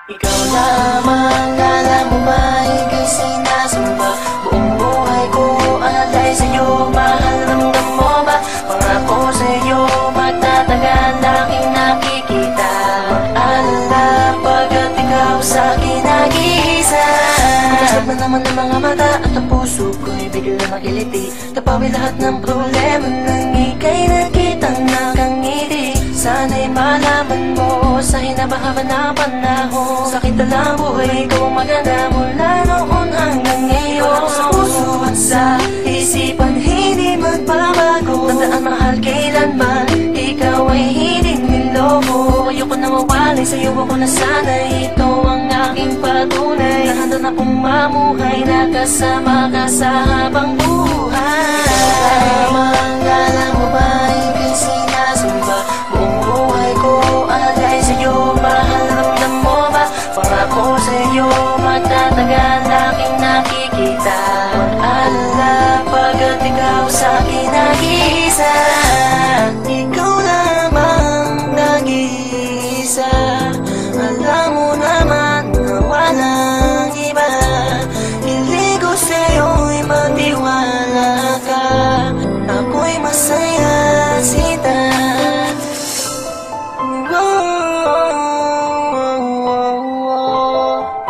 Ikaw lamang, alam mo ba, ika'y sinasamba. Buong buhay ko alay sa'yo, mahal, ramdam mo ba? Pangako sa'yo, magtatagal, aking nakikita. Mag-alala, pagkat ikaw sa'kin nag-iisa. Malasap na naman ng mga mata at ang puso ko'y bigla makiliti. Tapawi lahat ng problema nang ika'y nakitang nakangiti. Sana'y malaman mo sa hinabahaba na panahon, sakit na lang buhay ko maganda mula noon hanggang ngayon. Sa puso at sa isipan hindi magbabago. Tandaan mahal kailanman, ikaw ay hindi niloko. Ayoko na mawalay sa'yo, ako na sana ito ang aking patunay. Nahanda na akong mamuhay na kasama ka sa habang buhay. Lamang, alam mo ba, ika'y sinasamba. Buong buhay ko alay sa'yo, mahal, ramdam mo ba? Pangako sa'yo, magtatagal, aking nakikita. Mag-alala, pagkat ikaw sa'kin nag-iisa. Ikaw lamang nag-iisa. Alam mo naman na walang iba. Hiling ko sa'yo'y magtiwala ka. Ako'y masaya, Sita.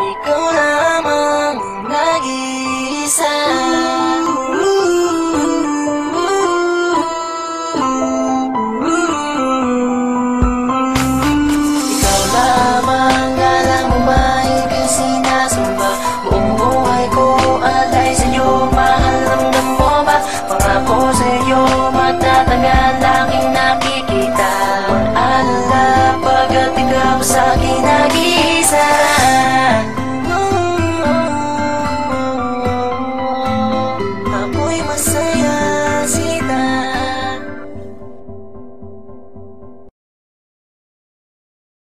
Ikaw lamang nag-iisa. Ikaw lamang, alam mo ba, ika'y sinasamba. Buong buhay ko alay sa'yo, mahal, ramdam mo ba? Pangako sa'yo, magtatagal, aking nakikita. Mag-alala, pagkat ikaw sa'kin nag-iisa. Ako'y masaya.